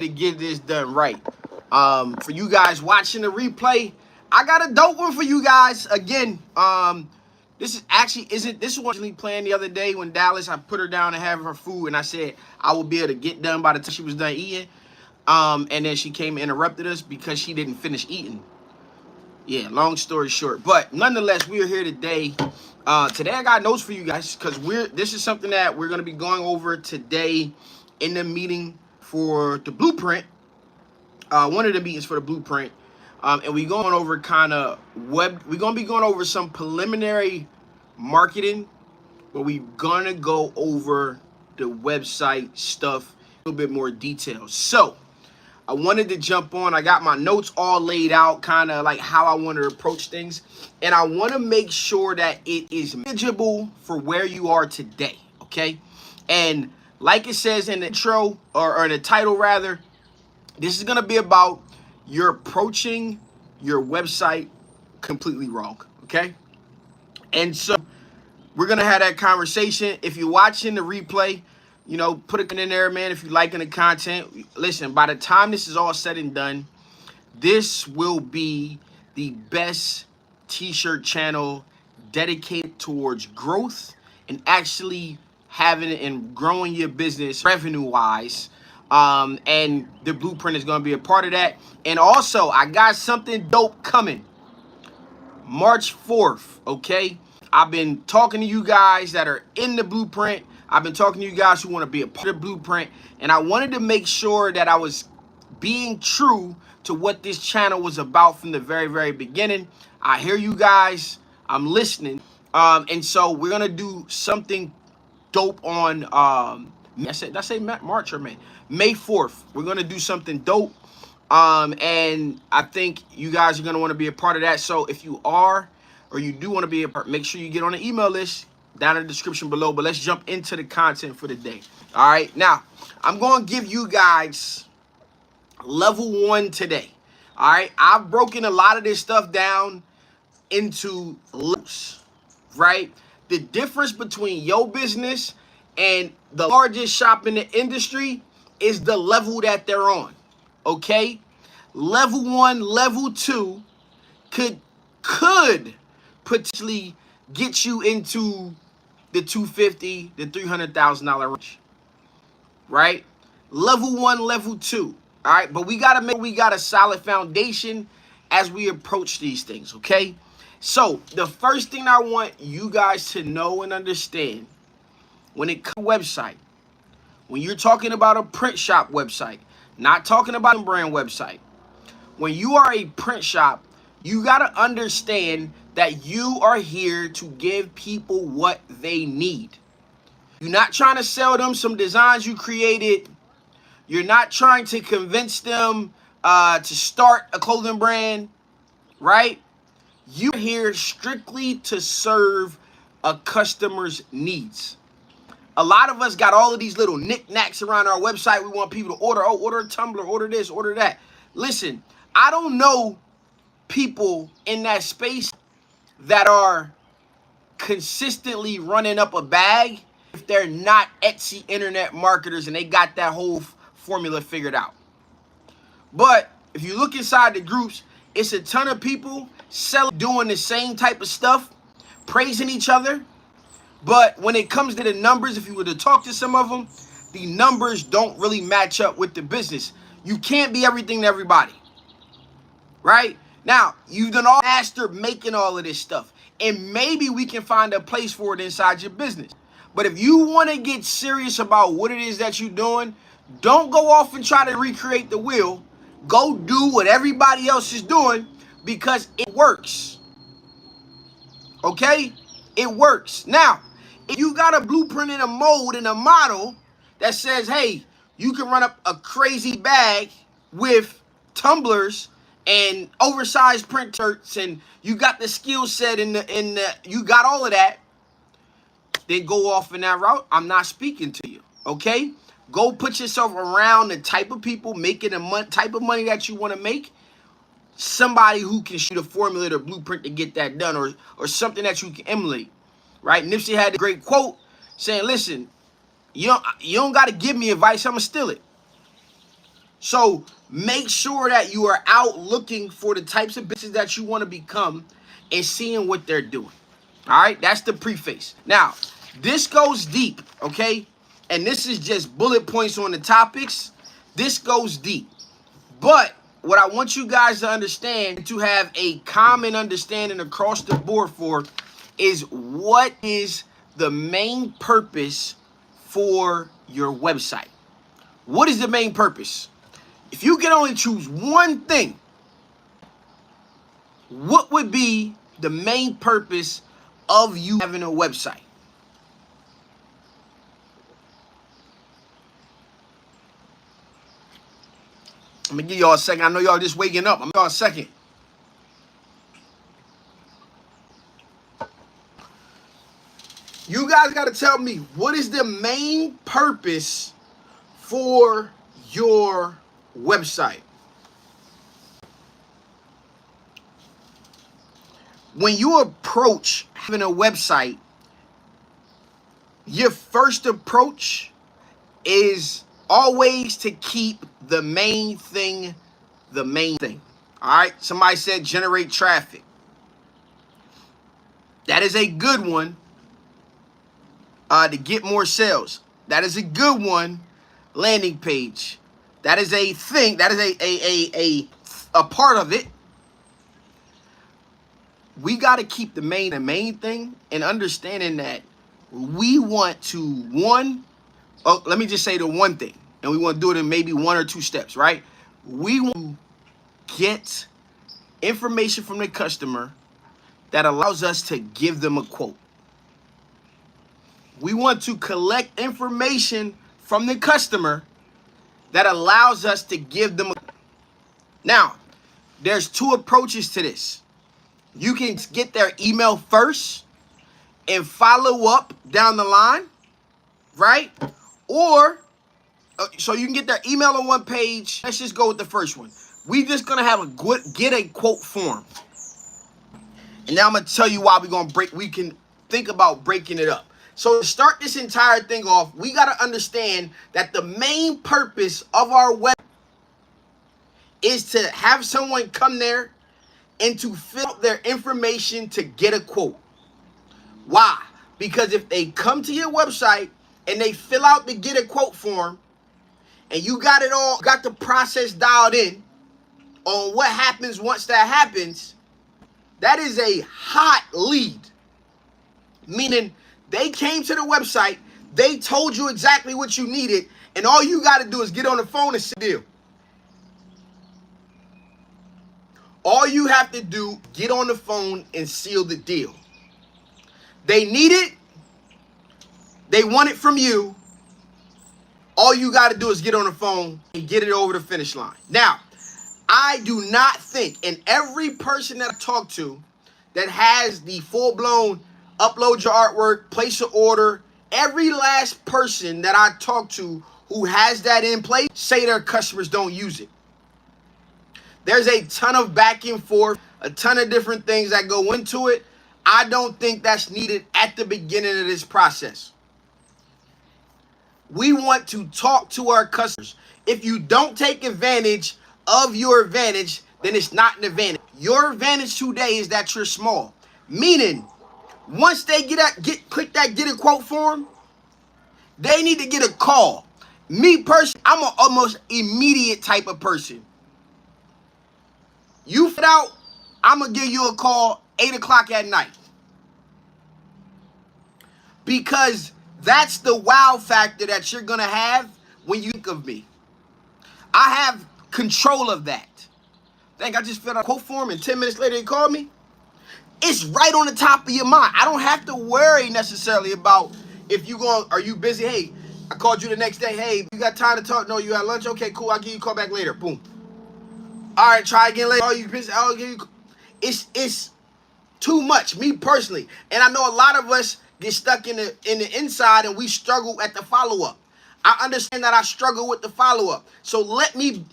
to get this done right. For you guys watching the replay, I got a dope one for you guys. Again, this is actually this was originally planned the other day when Dallas, I put her down to have her food, and I said I would be able to get done by the time she was done eating. And then she came and interrupted us because she didn't finish eating. Yeah, long story short. But nonetheless, we are here today. Today I got notes for you guys because this is something that we're going to be going over today in the meeting for the blueprint. One of the meetings for the blueprint. And we're going over we're going to be going over some preliminary marketing, but we're going to go over the website stuff a little bit more detail. So I wanted to jump on. I got my notes all laid out, kind of like how I want to approach things. And I want to make sure that it is manageable for where you are today, okay? And like it says in the intro, or in the title rather, this is going to be about you're approaching your website completely wrong, okay? And so we're going to have that conversation. If you're watching the replay, you know, put it in there, man. If you're liking the content, listen, by the time this is all said and done, this will be the best t-shirt channel dedicated towards growth and actually having and growing your business revenue-wise. And the blueprint is going to be a part of that. And also, I got something dope coming March 4th, okay? I've been talking to you guys that are in the blueprint. I've been talking to you guys who want to be a part of the blueprint. And I wanted to make sure that I was being true to what this channel was about from the very, very beginning. I hear you guys. I'm listening. And so we're going to do something dope on, did I say March or May? May 4th. We're going to do something dope. And I think you guys are going to want to be a part of that. So if you are, or you do want to be a part, make sure you get on the email list down in the description below. But let's jump into the content for the day. All right. Now, I'm going to give you guys level 1 today. All right. I've broken a lot of this stuff down into levels, right? The difference between your business and the largest shop in the industry is the level that they're on. Okay? Level 1, level 2 could potentially get you into the $250,000, the $300,000 range, right? Level 1, level 2, all right? But we got a solid foundation as we approach these things, okay? So the first thing I want you guys to know and understand when it comes to website, when you're talking about a print shop website, not talking about a brand website, when you are a print shop, you got to understand that you are here to give people what they need. You're not trying to sell them some designs you created. You're not trying to convince them to start a clothing brand, right? You're here strictly to serve a customer's needs. A lot of us got all of these little knickknacks around our website. We want people to order. Oh, order a tumbler, order this, order that. Listen, I don't know people in that space that are consistently running up a bag if they're not Etsy internet marketers and they got that whole formula figured out. But if you look inside the groups, it's a ton of people doing the same type of stuff, praising each other. But when it comes to the numbers, if you were to talk to some of them, the numbers don't really match up with the business. You can't be everything to everybody, right? Now, you've done all master making all of this stuff, and maybe we can find a place for it inside your business. But if you want to get serious about what it is that you're doing, don't go off and try to recreate the wheel. Go do what everybody else is doing because it works. Okay? It works. Now, if you got a blueprint and a mold and a model that says, hey, you can run up a crazy bag with tumblers and oversized print shirts, and you got the skill set and you got all of that, then go off in that route. I'm not speaking to you, okay? Go put yourself around the type of people making the type of money that you want to make. Somebody who can shoot a formula or blueprint to get that done, or something that you can emulate, right? Nipsey had a great quote saying, listen, you don't got to give me advice. I'm going to steal it. So make sure that you are out looking for the types of business that you want to become and seeing what they're doing. All right, that's the preface. Now, this goes deep, okay? And this is just bullet points on the topics. This goes deep. But what I want you guys to understand, to have a common understanding across the board for, is what is the main purpose for your website? What is the main purpose? If you can only choose one thing, what would be the main purpose of you having a website? I'm gonna give y'all a second. I know y'all just waking up. I'm gonna give y'all a second. You guys gotta tell me, what is the main purpose for your website? When you approach having a website, your first approach is always to keep the main thing the main thing. All right, somebody said generate traffic. That is a good one. To get more sales. That is a good one. Landing page. That is a thing. That is a part of it. We got to keep the main thing, and understanding that we want to let me just say the one thing, and we want to do it in maybe 1 or 2 steps, right? We want to get information from the customer that allows us to give them a quote. We want to collect information from the customer that allows us to give them a quote. Now, there's 2 approaches to this. You can get their email first and follow up down the line, right? Or, so you can get their email on one page. Let's just go with the first one. We just gonna have a get a quote form. And now I'm gonna tell you why we can think about breaking it up. So to start this entire thing off, we gotta understand that the main purpose of our web is to have someone come there and to fill out their information to get a quote. Why? Because if they come to your website and they fill out the get a quote form, and you got the process dialed in on what happens once that happens, that is a hot lead. Meaning they came to the website, they told you exactly what you needed, and all you got to do is get on the phone and seal the deal. All you have to do, get on the phone and seal the deal. They need it. They want it from you. All you got to do is get on the phone and get it over the finish line. Now, I do not think, and every person that I talk to that has the full-blown upload your artwork, place an order, every last person that I talk to who has that in place say their customers don't use it. There's a ton of back and forth, a ton of different things that go into it. I don't think that's needed at the beginning of this process. We want to talk to our customers. If you don't take advantage of your advantage, then it's not an advantage. Your advantage today is that you're small. Meaning, once they click that get a quote form, they need to get a call. Me personally, I'm an almost immediate type of person. You fit out, I'm going to give you a call 8 o'clock at night. Because that's the wow factor that you're going to have when you think of me. I have control of that. Think I just filled out a quote form and 10 minutes later they called me? It's right on the top of your mind. I don't have to worry necessarily about if are you busy? Hey, I called you the next day. Hey, you got time to talk? No, you at lunch? Okay, cool. I'll give you a call back later. Boom. All right, try again later. Oh, you busy? I'll give you. It's too much, me personally. And I know a lot of us get stuck in the inside and we struggle at the follow-up. I understand that I struggle with the follow-up. So let me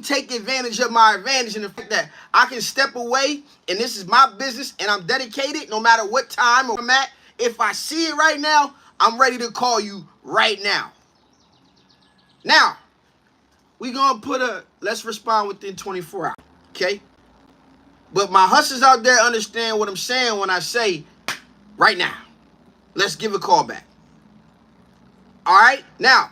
take advantage of my advantage in the fact that I can step away and this is my business and I'm dedicated no matter what time or I'm at. If I see it right now, I'm ready to call you right now. Now, we gonna put a let's respond within 24 hours. Okay? But my hustlers out there understand what I'm saying when I say right now. Let's give a call back. All right? Now,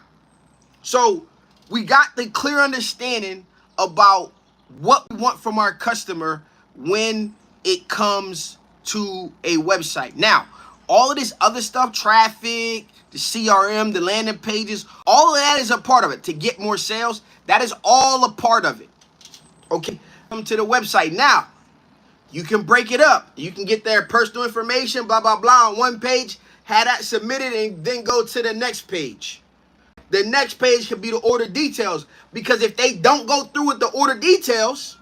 so we got the clear understanding about what we want from our customer when it comes to a website. Now, all of this other stuff, traffic, the CRM, the landing pages, all of that is a part of it. To get more sales, that is all a part of it. Okay, come to the website. Now, you can break it up. You can get their personal information, blah, blah, blah, on one page, have that submitted, and then go to the next page. The next page could be the order details, because if they don't go through with the order details,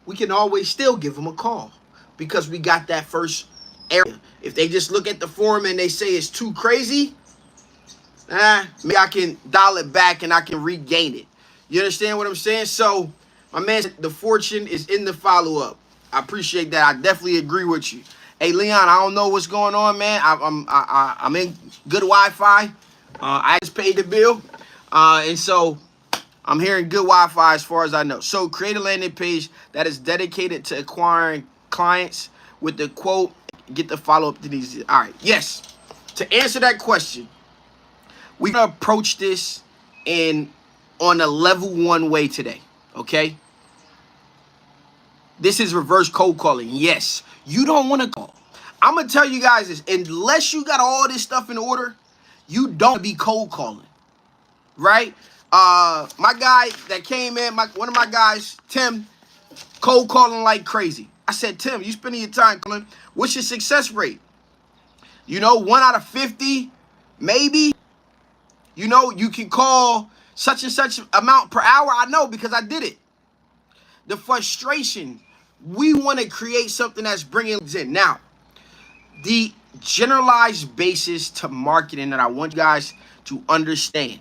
we can always still give them a call because we got that first area. If they just look at the form and they say it's too crazy, maybe I can dial it back and I can regain it. You understand what I'm saying? So my man said the fortune is in the follow-up. I appreciate that. I definitely agree with you. Hey, Leon, I don't know what's going on, man. I'm in good Wi-Fi. I just paid the bill. And so I'm hearing good Wi-Fi as far as I know. So create a landing page that is dedicated to acquiring clients with the quote, get the follow-up to these. All right. Yes. To answer that question, we're going to approach this on a level 1 way today. Okay. This is reverse cold calling. Yes. You don't want to call. I'm going to tell you guys this. Unless you got all this stuff in order, you don't be cold calling. Right? My guy that came in, one of my guys, Tim, cold calling like crazy. I said, Tim, you spending your time calling. What's your success rate? 1 out of 50, maybe. You can call such and such amount per hour. I know because I did it. The frustration, we want to create something that's bringing in. Now, the generalized basis to marketing that I want you guys to understand.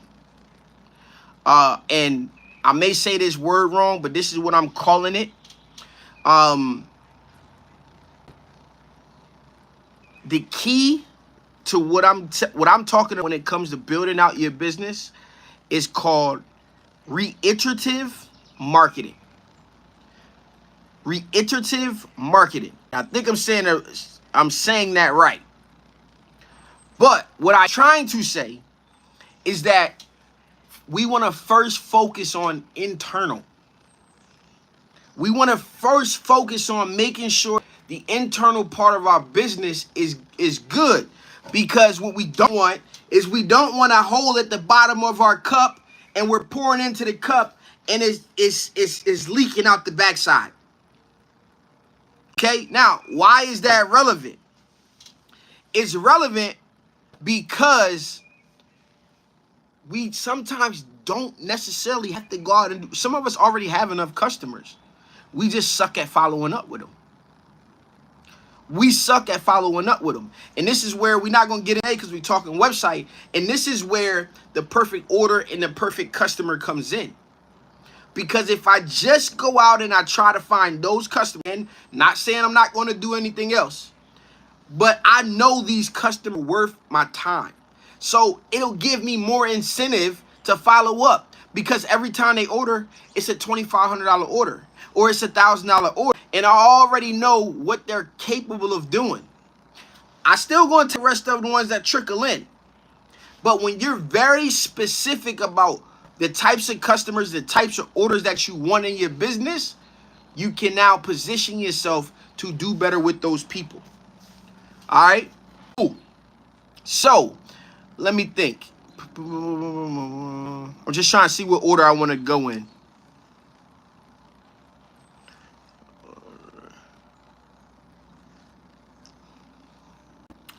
And I may say this word wrong, but this is what I'm calling it. The key to what I'm talking about when it comes to building out your business is called reiterative marketing. Reiterative marketing. I think I'm saying that right. But what I'm trying to say is that we want to first focus on internal. We want to first focus on making sure the internal part of our business is good. Because what we don't want is we don't want a hole at the bottom of our cup and we're pouring into the cup and it's leaking out the backside. Okay, now, why is that relevant? It's relevant because we sometimes don't necessarily have to go out and do. Some of us already have enough customers. We just suck at following up with them. We suck at following up with them. And this is where we're not going to get in because we're talking website. And this is where the perfect order and the perfect customer comes in. Because if I just go out and I try to find those customers, and not saying I'm not going to do anything else, but I know these customers are worth my time. So it'll give me more incentive to follow up because every time they order, it's a $2,500 order or it's a $1,000 order. And I already know what they're capable of doing. I still going to the rest of the ones that trickle in. But when you're very specific about the types of customers, the types of orders that you want in your business, you can now position yourself to do better with those people. All right? Cool. So, let me think. I'm just trying to see what order I want to go in.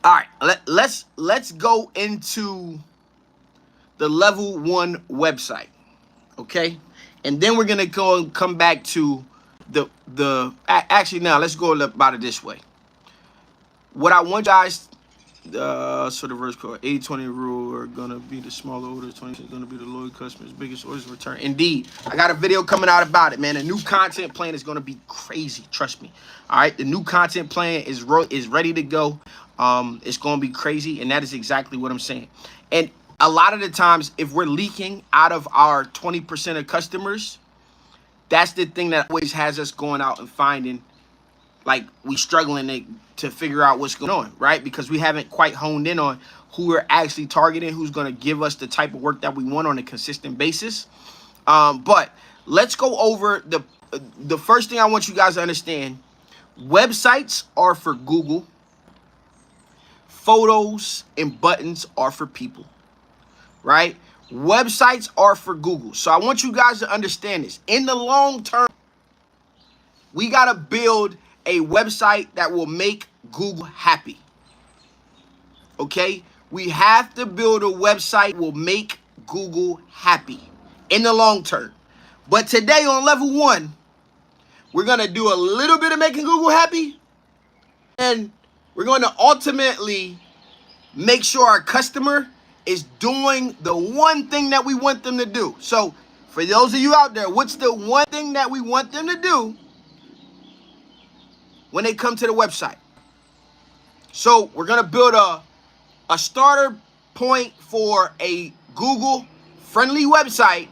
All right, let's go into the level 1 website, okay? And then we're gonna go and come back to actually now let's go about it this way. What I want guys, so the reverse code 80-20 rule are gonna be the smaller orders, 20 is gonna be the loyal customers, biggest orders return. Indeed, I got a video coming out about it, man. A new content plan is gonna be crazy, trust me. All right, the new content plan is ready to go. It's gonna be crazy, and that is exactly what I'm saying. And a lot of the times, if we're leaking out of our 20% of customers, that's the thing that always has us going out and finding, like, we struggling to figure out what's going on, right? Because we haven't quite honed in on who we're actually targeting, who's going to give us the type of work that we want on a consistent basis. But let's go over the first thing I want you guys to understand. Websites are for Google. Photos and buttons are for people, right? Websites are for Google. So I want you guys to understand this. In the long term, we got to build a website that will make Google happy. Okay? We have to build a website that will make Google happy in the long term. But today on level 1, we're going to do a little bit of making Google happy, and we're going to ultimately make sure our customer is doing the one thing that we want them to do. So for those of you out there, what's the one thing that we want them to do when they come to the website? So we're going to build a starter point for a Google friendly website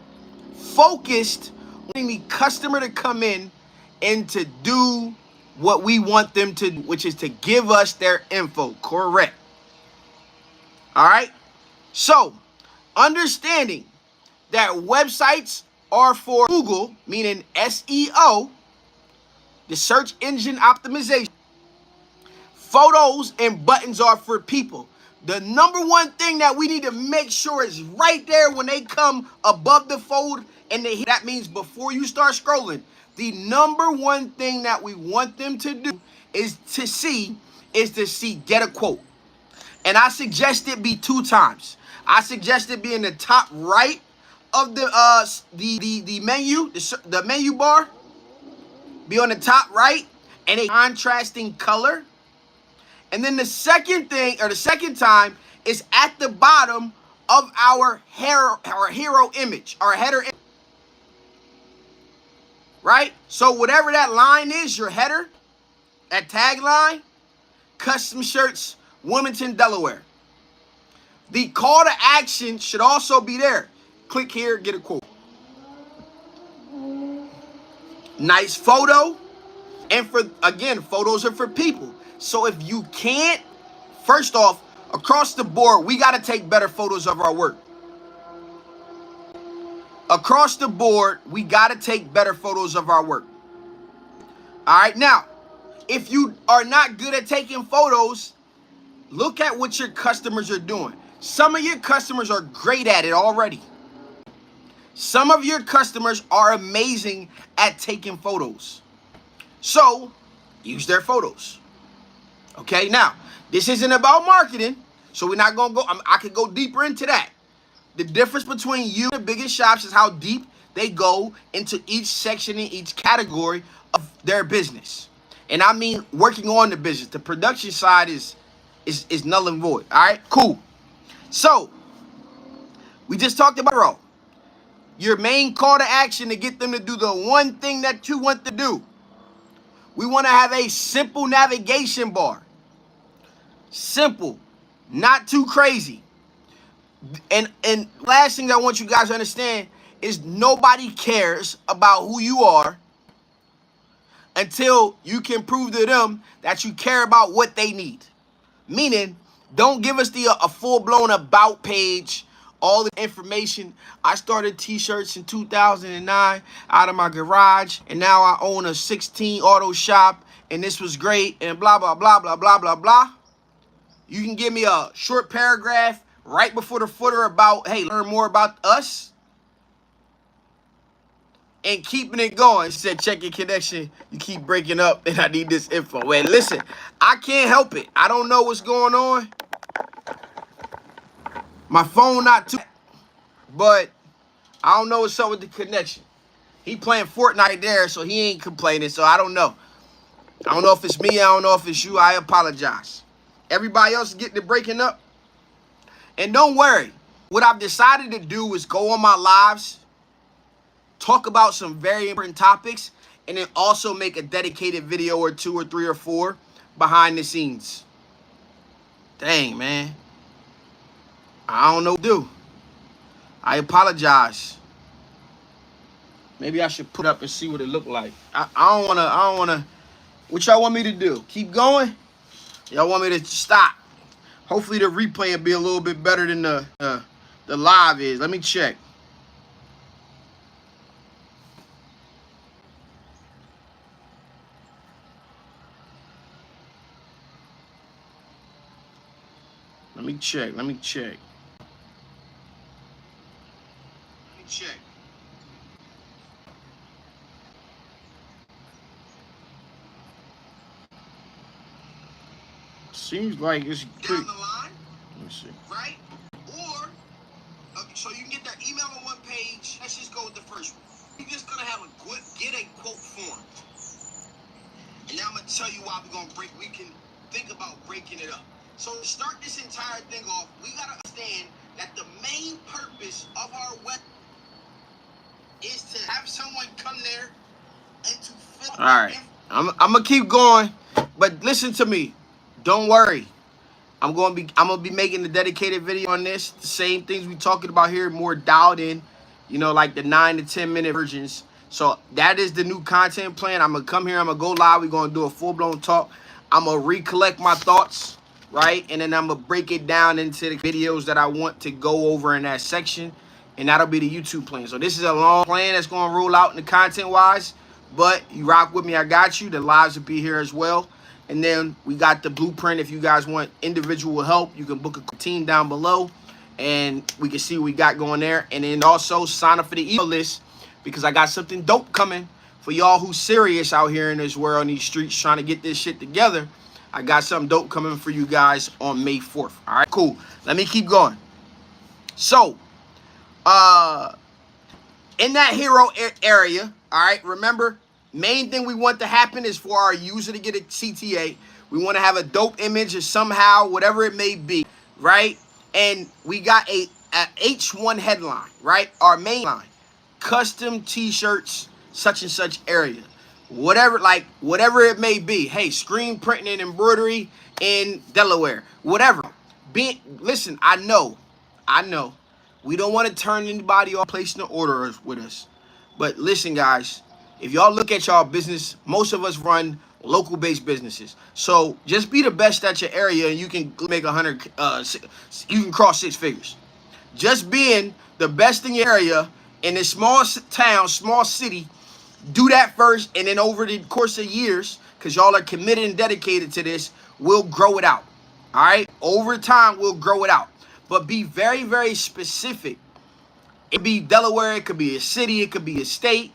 focused on the customer to come in and to do what we want them to do, which is to give us their info. Correct. All right. So understanding that websites are for Google, meaning SEO, the search engine optimization. Photos and buttons are for people. The number one thing that we need to make sure is right there when they come above the fold, and that means before you start scrolling, the number one thing that we want them to do is to see get a quote. And I suggest it be 2 times. I suggest it be in the top right of the menu, the menu bar. Be on the top right, and a contrasting color. And then the second thing, or the second time, is at the bottom of our hero image, our header image. Right? So whatever that line is, your header, that tagline, custom shirts, Wilmington, Delaware. The call to action should also be there. Click here, get a quote. Nice photo. And again, photos are for people. So if you can't, first off, across the board, we got to take better photos of our work. Across the board, we got to take better photos of our work. All right. Now, if you are not good at taking photos, look at what your customers are doing. Some of your customers are great at it already. Some of your customers are amazing at taking photos. So use their photos. Okay. Now, this isn't about marketing, so we're not going to go. I could go deeper into that. The difference between you and the biggest shops is how deep they go into each section in each category of their business. And I mean working on the business. The production side is null and void. All right, cool. So we just talked about your main call to action to get them to do the one thing that you want to do. We want to have a simple navigation bar. Simple, not too crazy. And last thing I want you guys to understand is nobody cares about who you are until you can prove to them that you care about what they need. Meaning, don't give us a full-blown about page, all the information. I started t-shirts in 2009 out of my garage, and now I own a 16 auto shop, and this was great, and blah, blah, blah, blah, blah, blah, blah. You can give me a short paragraph right before the footer about, hey, learn more about us, and keeping it going. She said, check your connection. You keep breaking up, and I need this info. Well, listen, I can't help it. I don't know what's going on. My phone not too, but I don't know what's up with the connection. He playing Fortnite there, so he ain't complaining, so I don't know. I don't know if it's me. I don't know if it's you. I apologize. Everybody else is getting it breaking up. And don't worry. What I've decided to do is go on my lives, talk about some very important topics, and then also make a dedicated video or 2 or 3 or 4 behind the scenes. Dang, man. I don't know what to do. I apologize. Maybe I should put up and see what it looked like. I don't wanna. What y'all want me to do? Keep going? Y'all want me to stop? Hopefully the replay will be a little bit better than the live is. Let me check. Let me check. Let me check. Seems like it's pretty. Down the line. Let me see. Right? Or so you can get that email on one page. Let's just go with the first one. You're just gonna have get a quote form. And now I'm gonna tell you why we can think about breaking it up. So to start this entire thing off, we gotta understand that the main purpose of our web is to have someone come there and to fill. All right, I'm gonna keep going, but listen to me. Don't worry. I'm gonna be making a dedicated video on this. The same things we talking about here, more dialed in, you know, like the 9 to 10 minute versions. So that is the new content plan. I'm gonna come here, I'm gonna go live, we're gonna do a full-blown talk. I'm gonna recollect my thoughts, right? And then I'm gonna break it down into the videos that I want to go over in that section. And that'll be the YouTube plan. So this is a long plan that's gonna roll out in the content wise. But you rock with me, I got you. The lives will be here as well. And then we got the blueprint. If you guys want individual help, you can book a team down below and we can see what we got going there. And then also sign up for the email list because I got something dope coming for y'all who's serious out here in this world, in these streets, trying to get this shit together. I got something dope coming for you guys on May 4th. All right, cool. Let me keep going. So, in that hero area, all right, remember, main thing we want to happen is for our user to get a CTA. We want to have a dope image or somehow, whatever it may be, right? And we got a H1 headline, right? Our main line, custom t-shirts, such and such area. Whatever it may be. Hey, screen printing and embroidery in Delaware. Whatever. Listen, I know. We don't want to turn anybody off placing the order with us. But listen, guys. If y'all look at y'all business, most of us run local-based businesses. So just be the best at your area, and you can make 100. You can cross 6 figures. Just being the best in your area in this small town, small city, do that first, and then over the course of years, because y'all are committed and dedicated to this, we'll grow it out. All right, over time we'll grow it out. But be very, very specific. It could be Delaware, it could be a city, it could be a state.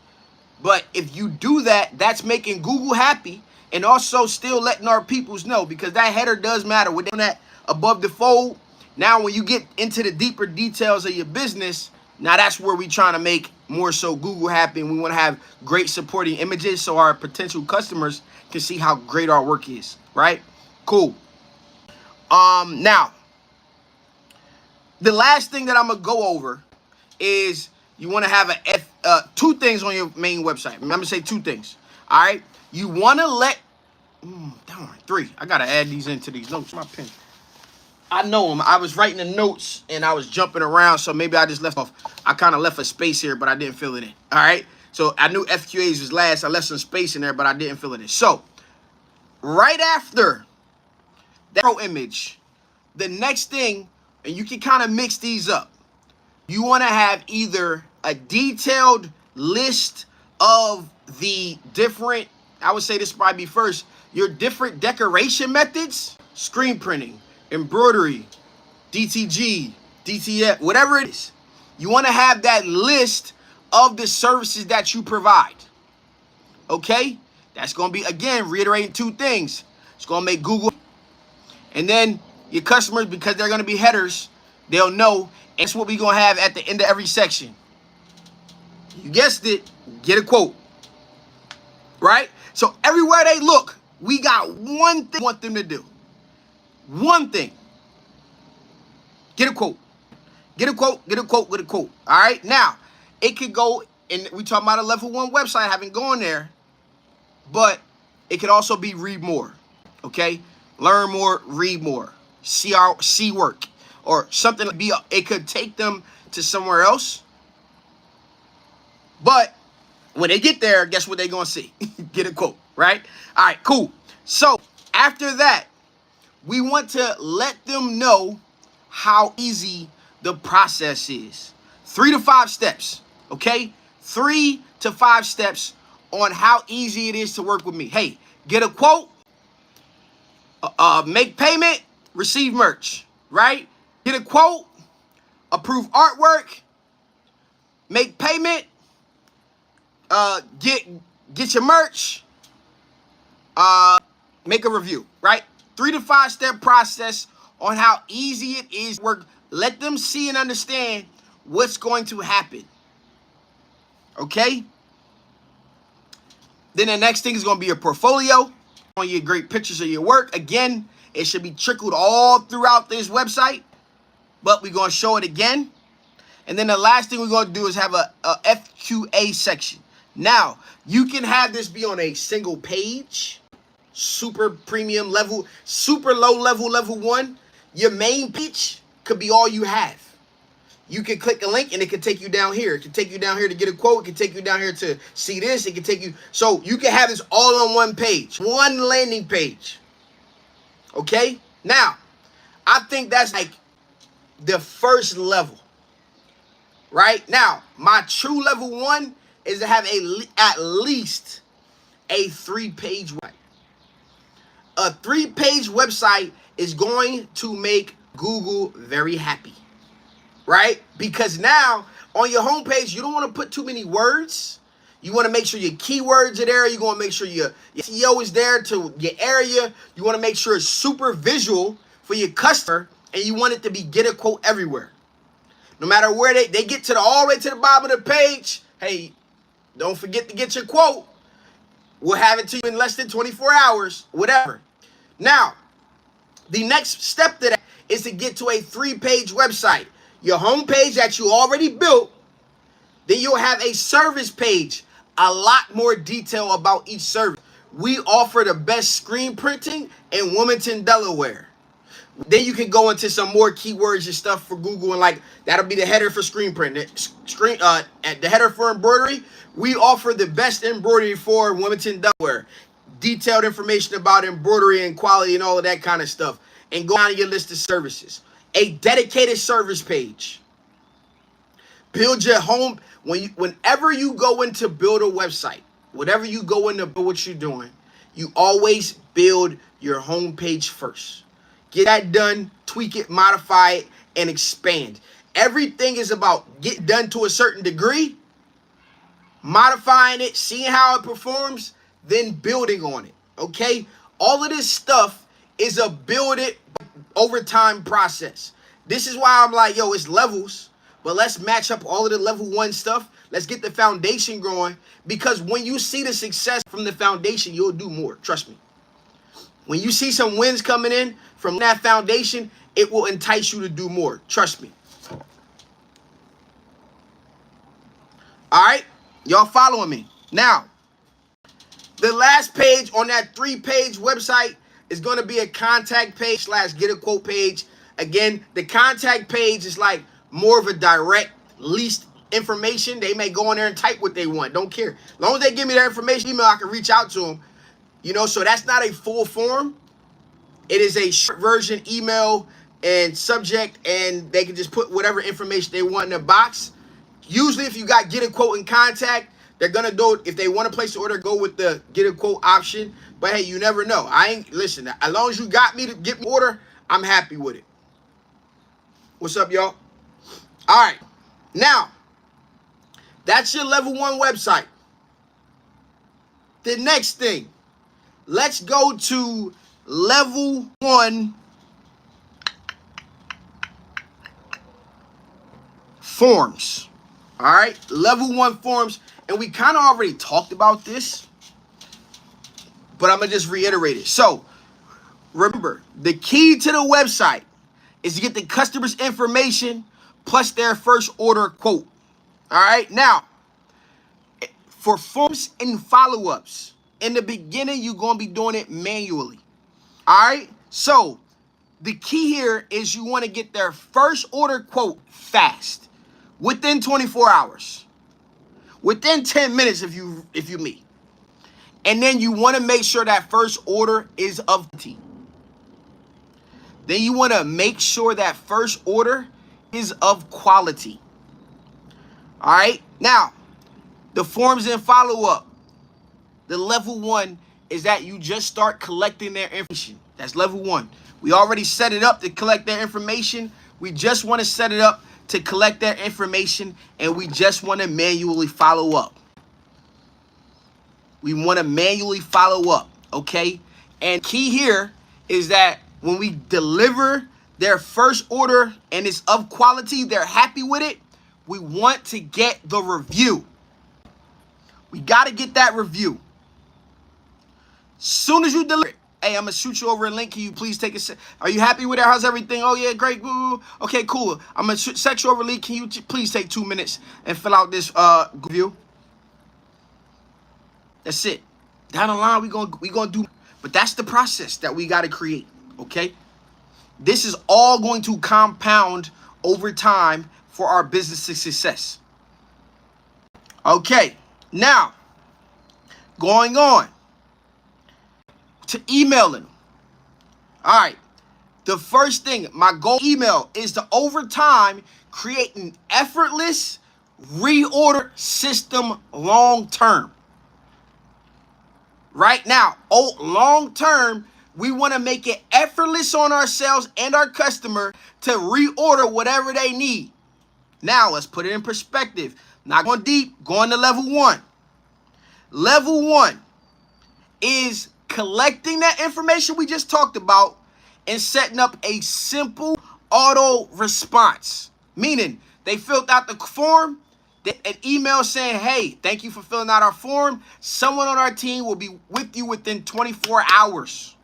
But if you do that, that's making Google happy and also still letting our peoples know, because that header does matter. We're doing that above the fold. Now, when you get into the deeper details of your business, now that's where we're trying to make more so Google happy. And we want to have great supporting images so our potential customers can see how great our work is, right? Cool. Now, the last thing that I'm going to go over is you want to have two things on your main website. Remember to say 2 things. All right. You want to let, darn, 3. I got to add these into these notes. My pen. I know them. I was writing the notes and I was jumping around. So maybe I just left off. I kind of left a space here, but I didn't fill it in. All right. So I knew FQAs was last. I left some space in there, but I didn't fill it in. So right after that pro image, the next thing, and you can kind of mix these up. You want to have either a detailed list of the different, I would say this might be first, your different decoration methods, screen printing, embroidery, DTG, DTF, whatever it is. You want to have that list of the services that you provide. Okay? That's going to be, again, reiterating 2 things. It's going to make Google, and then your customers, because they're going to be headers, they'll know. That's what we're going to have at the end of every section. You guessed it. Get a quote. Right? So everywhere they look, we got one thing we want them to do. One thing. Get a quote. Get a quote. Get a quote. Get a quote. All right? Now, it could go, and we talking about a level 1 website, having gone there, but it could also be read more. Okay? Learn more, read more. See work. Or something. It could take them to somewhere else. But when they get there, guess what they're going to see? Get a quote, right? All right, cool. So after that, we want to let them know how easy the process is. 3 to 5 steps, okay? 3 to 5 steps on how easy it is to work with me. Hey, get a quote, make payment, receive merch, right? Get a quote, approve artwork, make payment, get your merch, make a review, right? 3 to 5 step process on how easy it is to work. Let them see and understand what's going to happen. Okay? Then the next thing is going to be your portfolio. On your great pictures of your work. Again, it should be trickled all throughout this website, but we're going to show it again. And then the last thing we're going to do is have a FQA section. Now, you can have this be on a single page, super premium level, super low level, level 1. Your main page could be all you have. You can click a link and it can take you down here. It can take you down here to get a quote. It can take you down here to see this. It can take you. So you can have this all on one page, one landing page. Okay? Now, I think that's like the first level. Right? Now, my true level 1 is to have at least a 3-page website. A 3-page website is going to make Google very happy. Right? Because now on your homepage, you don't want to put too many words. You want to make sure your keywords are there. You want to make sure your SEO is there to your area. You want to make sure it's super visual for your customer, and you want it to be get a quote everywhere. No matter where they get to all the way to the bottom of the page, hey, don't forget to get your quote. We'll have it to you in less than 24 hours, whatever. Now, the next step to that is to get to a 3-page website. Your home page that you already built, then you'll have a service page, a lot more detail about each service. We offer the best screen printing in Wilmington, Delaware. Then you can go into some more keywords and stuff for Google, and like that'll be the header for screen print. The header for embroidery, we offer the best embroidery for Wilmington, Delaware. Detailed information about embroidery and quality and all of that kind of stuff. And go down to your list of services. A dedicated service page. Build your home. Whenever you go in to build a website, whatever you go into what you're doing, you always build your home page first. Get that done, tweak it, modify it, and expand. Everything is about get done to a certain degree, modifying it, seeing how it performs, then building on it. Okay? All of this stuff is a build it over time process. This is why I'm like, yo, it's levels, but let's match up all of the level 1 stuff. Let's get the foundation growing, because when you see the success from the foundation, you'll do more. Trust me. When you see some wins coming in from that foundation, it will entice you to do more. Trust me. All right? Y'all following me? Now, the last page on that 3-page website is going to be a contact page / get a quote page. Again, the contact page is like more of a direct least information. They may go in there and type what they want. Don't care. As long as they give me their information, email, I can reach out to them. You know, so that's not a full form. It is a short version, email and subject, and they can just put whatever information they want in the box. Usually, if you got get a quote and contact, they're going to do, if they want to place the order, go with the get a quote option. But hey, you never know. Listen, as long as you got me to get me order, I'm happy with it. What's up, y'all? All right. Now, that's your level 1 website. The next thing, let's go to level 1 forms. All right. Level 1 forms. And we kind of already talked about this, but I'm going to just reiterate it. So remember, the key to the website is to get the customer's information plus their first order quote. All right. Now, for forms and follow-ups, in the beginning, you're going to be doing it manually. All right. So the key here is you want to get their first order quote fast. within 24 hours, within 10 minutes if you meet. And then you want to make sure that first order is of quality. Then you want to make sure that first order is of quality. All right. Now, the forms and follow-up. The level 1 is that you just start collecting their information. That's level 1. We already set it up to collect their information. We just want to set it up to collect their information, and we just want to manually follow up. We want to manually follow up, okay? And key here is that when we deliver their first order and it's of quality, they're happy with it, we want to get the review. We got to get that review. Soon as you deliver it, hey, I'm going to shoot you over a link. Can you please take a sec? Are you happy with it? How's everything? Oh, yeah, great. Okay, cool. I'm going to set you over a link. Can you please take 2 minutes and fill out this review? That's it. Down the line, we gonna do, but that's the process that we got to create, okay? This is all going to compound over time for our business success. Okay, now, going on to emailing. All right, the first thing, my goal email is to, over time, create an effortless reorder system long term. Right now, long term, we want to make it effortless on ourselves and our customer to reorder whatever they need. Now, let's put it in perspective. Not going deep, going to level 1. Level 1 is collecting that information we just talked about and setting up a simple auto response. Meaning, they filled out the form, an email saying, hey, thank you for filling out our form. Someone on our team will be with you within 24 hours.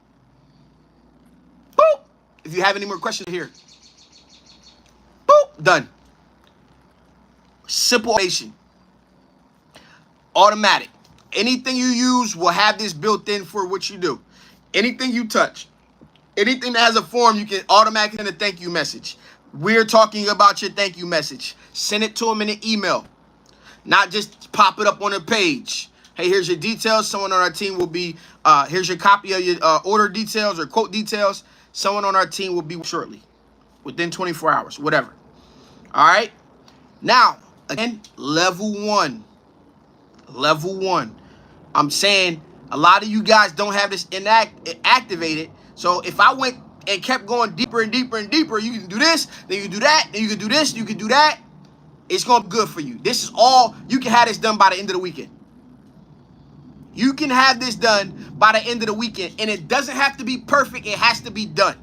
Boop. If you have any more questions here. Boop. Done. Simple automation. Automatic. Anything you use will have this built in for what you do. Anything you touch. Anything that has a form, you can automatically send a thank you message. We're talking about your thank you message. Send it to them in an email. Not just pop it up on a page. Hey, here's your details. Someone on our team will be, here's your copy of your order details or quote details. Someone on our team will be shortly, within 24 hours, whatever. All right. Now, again, level 1. Level 1. I'm saying a lot of you guys don't have this activated. So if I went and kept going deeper and deeper and deeper, you can do this, then you can do that, then you can do this, you can do that. It's going to be good for you. This is all, you can have this done by the end of the weekend. You can have this done by the end of the weekend. And it doesn't have to be perfect. It has to be done.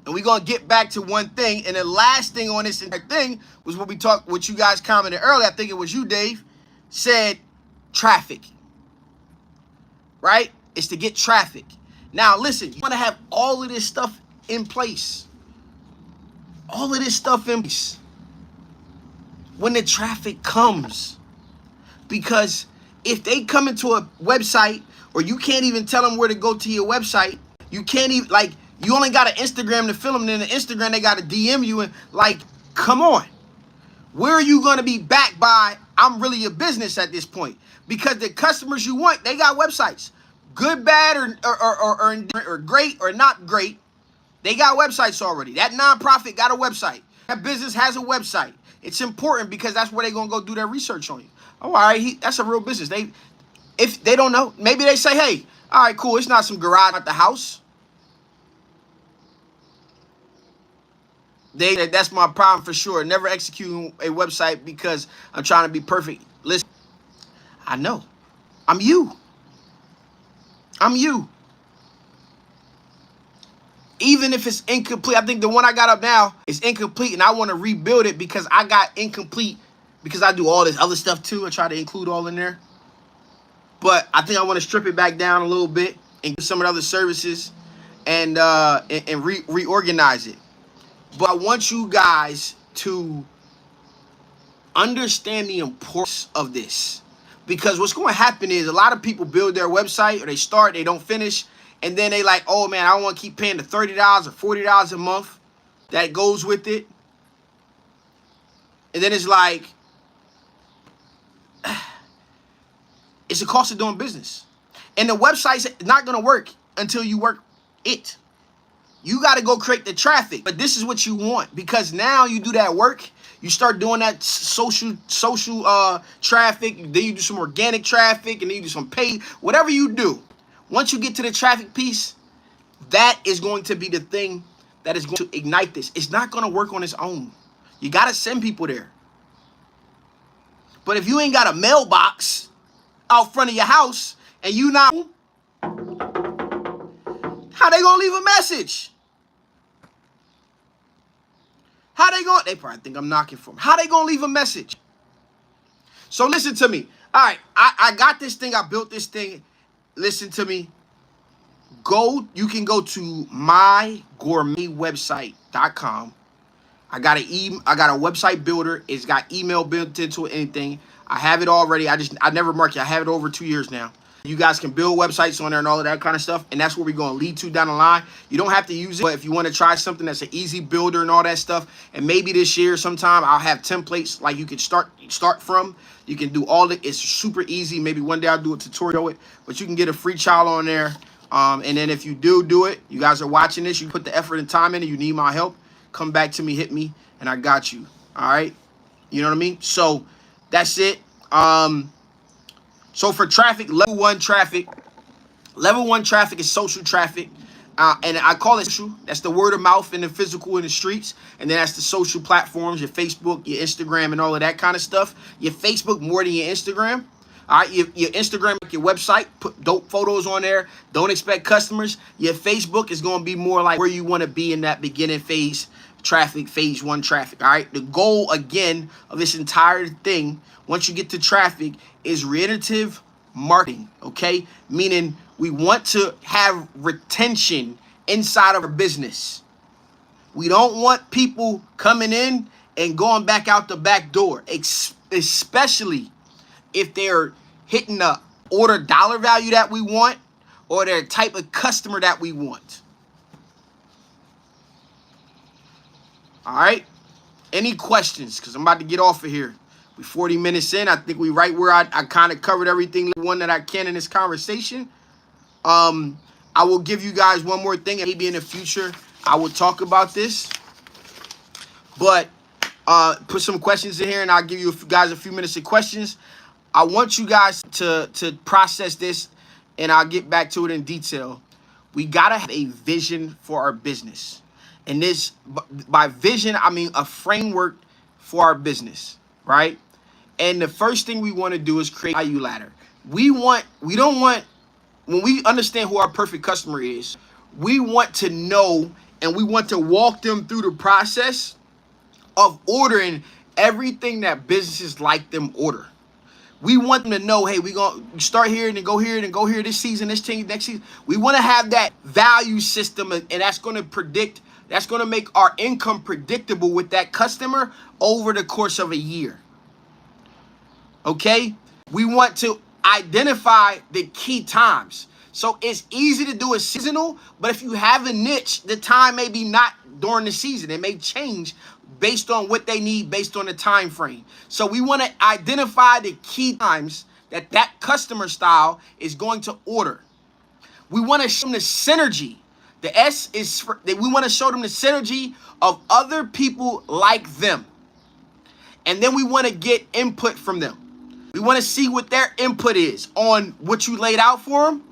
And we're going to get back to one thing. And the last thing on this entire thing was what you guys commented earlier. I think it was you, Dave, said traffic. Right? It's to get traffic. Now, listen, you want to have all of this stuff in place. All of this stuff in place when the traffic comes. Because if they come into a website or you can't even tell them where to go to your website, you can't even, like, you only got an Instagram to film, and then the Instagram, they got to DM you, and, like, come on. Where are you going to be backed by, I'm really a business at this point? Because the customers you want, they got websites. Good, bad, or great or not great. They got websites already. That nonprofit got a website. That business has a website. It's important because that's where they're going to go do their research on you. Oh, all right, that's a real business. If they don't know, maybe they say, hey, all right, cool, it's not some garage at the house. That's my problem for sure. Never executing a website because I'm trying to be perfect. Listen, I know. I'm you. I'm you. Even if it's incomplete, I think the one I got up now is incomplete, and I want to rebuild it because I got incomplete because I do all this other stuff too. I try to include all in there. But I think I want to strip it back down a little bit and give some of the other services and reorganize it. But I want you guys to understand the importance of this. Because what's going to happen is a lot of people build their website, or they start, they don't finish, and then they like, oh man, I don't want to keep paying the $30 or $40 a month that goes with it. And then it's like, it's a cost of doing business. And the website's not going to work until you work it. You got to go create the traffic. But this is what you want, because now you do that work. You start doing that social traffic. Then you do some organic traffic, and then you do some paid. Whatever you do, once you get to the traffic piece, that is going to be the thing that is going to ignite this. It's not going to work on its own. You got to send people there. But if you ain't got a mailbox out front of your house and you not, how they gonna leave a message? How they gonna? They probably think I'm knocking for them. How they gonna leave a message? So listen to me. All right, I got this thing. I built this thing. Listen to me. You can go to mygourmetwebsite.com. I got a website builder. It's got email built into it, anything. I have it already. I never marked it. I have it over 2 years now. You guys can build websites on there and all of that kind of stuff. And that's where we're going to lead to down the line. You don't have to use it, but if you want to try something that's an easy builder and all that stuff, and maybe this year sometime I'll have templates like you can start from. You can do all it. It's super easy. Maybe one day I'll do a tutorial with it, but you can get a free trial on there. And then if you do it, you guys are watching this, you put the effort and time in it, you need my help, come back to me, hit me, and I got you. All right? You know what I mean? So that's it. So for traffic, level one traffic is social traffic. And I call it social. That's the word of mouth and the physical in the streets. And then that's the social platforms, your Facebook, your Instagram, and all of that kind of stuff. Your Facebook more than your Instagram. All right, your Instagram, your website, put dope photos on there. Don't expect customers. Your Facebook is going to be more like where you want to be in that beginning phase traffic, phase one traffic. All right, the goal, again, of this entire thing, once you get to traffic, is reiterative marketing, okay? Meaning we want to have retention inside of our business. We don't want people coming in and going back out the back door, especially if they're hitting the order dollar value that we want or their type of customer that we want. All right? Any questions? Because I'm about to get off of here. We're 40 minutes in. I think we right where I kind of covered everything, one that I can in this conversation. I will give you guys one more thing, and maybe in the future I will talk about this. But put some questions in here, and I'll give you guys a few minutes of questions. I want you guys to process this, and I'll get back to it in detail. We got to have a vision for our business. And this, by vision, I mean a framework for our business, right? And the first thing we want to do is create a value ladder. When we understand who our perfect customer is, we want to know and we want to walk them through the process of ordering everything that businesses like them order. We want them to know, hey, we're going to start here and then go here and then go here this season, this team, next season. We want to have that value system, and that's going to predict, that's going to make our income predictable with that customer over the course of a year. Okay? We want to identify the key times. So it's easy to do a seasonal, but if you have a niche, the time may be not during the season. It may change based on what they need, based on the time frame. So we want to identify the key times that customer style is going to order. We want to show them the synergy. The S is that we want to show them the synergy of other people like them. And then we want to get input from them. We want to see what their input is on what you laid out for them.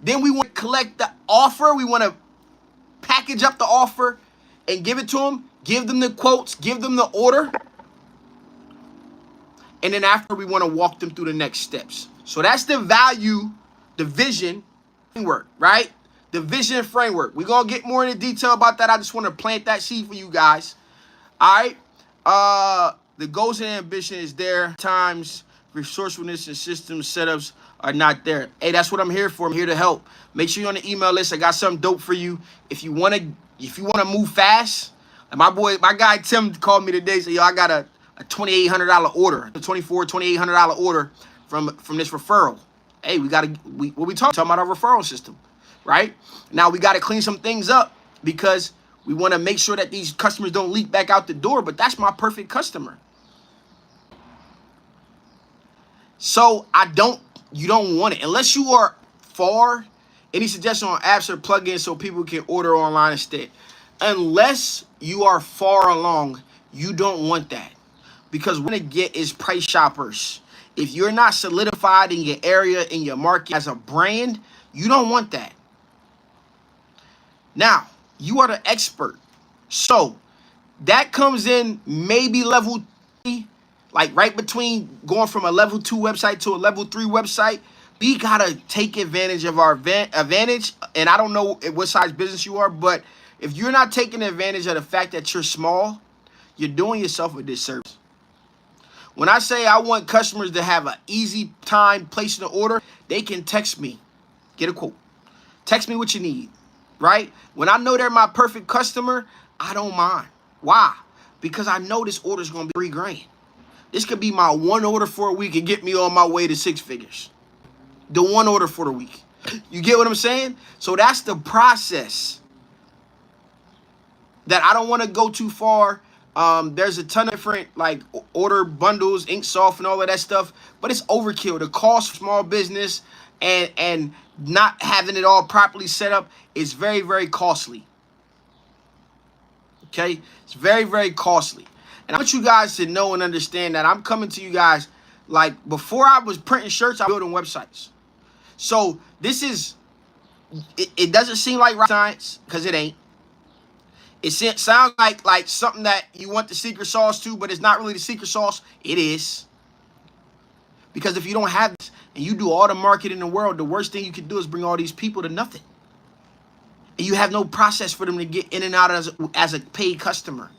Then we want to collect the offer. We want to package up the offer and give it to them. Give them the quotes. Give them the order. And then after, we want to walk them through the next steps. So that's the value, the vision framework, right? The vision framework. We're going to get more into detail about that. I just want to plant that seed for you guys. All right. The goals and ambition is there. Times, resourcefulness, and system setups are not there. Hey, that's what I'm here for. I'm here to help. Make sure you're on the email list. I got something dope for you. If you want to move fast, and my guy Tim called me today. Said, yo, I got a $2,800 order, a $2,800 order from this referral. Hey, what we talking about our referral system, right? Now we got to clean some things up because We want to make sure that these customers don't leak back out the door, but that's my perfect customer. So you don't want it unless you are far. Any suggestion on apps or plugins so people can order online instead? Unless you are far along, you don't want that, because what we're gonna get is price shoppers. If you're not solidified in your area, in your market as a brand, you don't want that. Now, you are the expert. So that comes in maybe level 3, like right between going from a level 2 website to a level 3 website. We gotta take advantage of our advantage. And I don't know what size business you are, but if you're not taking advantage of the fact that you're small, you're doing yourself a disservice. When I say I want customers to have an easy time placing an order, they can text me, get a quote. Text me what you need, right? When I know they're my perfect customer, I don't mind. Why? Because I know this order is going to be $3,000. This could be my one order for a week and get me on my way to 6 figures. The one order for the week. You get what I'm saying? So that's the process that I don't want to go too far. There's a ton of different like order bundles, Inksoft and all of that stuff, but it's overkill. The cost for small business and not having it all properly set up is very, very costly. Okay? It's very, very costly. And I want you guys to know and understand that I'm coming to you guys like before I was printing shirts, I was building websites. So this is, it doesn't seem like rocket science because it ain't. It sounds like something that you want the secret sauce to, but it's not really the secret sauce. It is. Because if you don't have this and you do all the marketing in the world, the worst thing you can do is bring all these people to nothing. And you have no process for them to get in and out as a paid customer.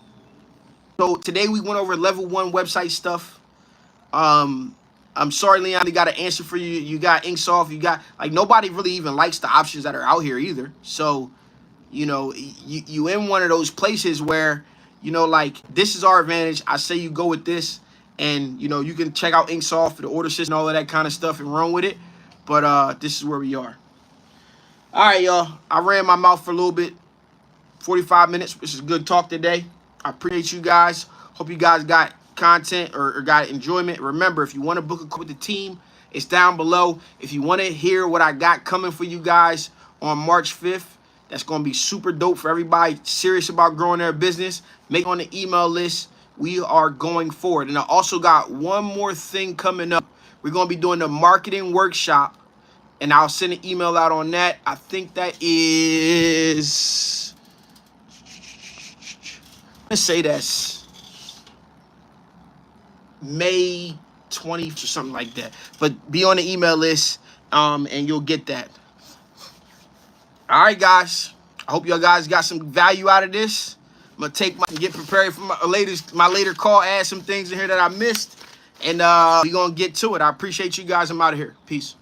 So today we went over level 1 website stuff. I'm sorry, Leon, I got an answer for you. You got Inksoft. You got, like, nobody really even likes the options that are out here either. So, you know, you in one of those places where, you know, like, this is our advantage. I say you go with this, and, you know, you can check out Inksoft for the order system and all of that kind of stuff and run with it. But this is where we are. All right, y'all. I ran my mouth for a little bit. 45 minutes. This is good talk today. I appreciate you guys. Hope you guys got content or got enjoyment. Remember, if you want to book a call with the team, it's down below. If you want to hear what I got coming for you guys on March 5th, that's going to be super dope for everybody serious about growing their business. Make it on the email list. We are going forward. And I also got one more thing coming up. We're going to be doing the marketing workshop, and I'll send an email out on that. I think that is, let's say that's May 20th or something like that. But be on the email list, and you'll get that. All right, guys. I hope y'all guys got some value out of this. I'm gonna get prepared for my later call. Add some things in here that I missed, and we're gonna get to it. I appreciate you guys. I'm out of here. Peace.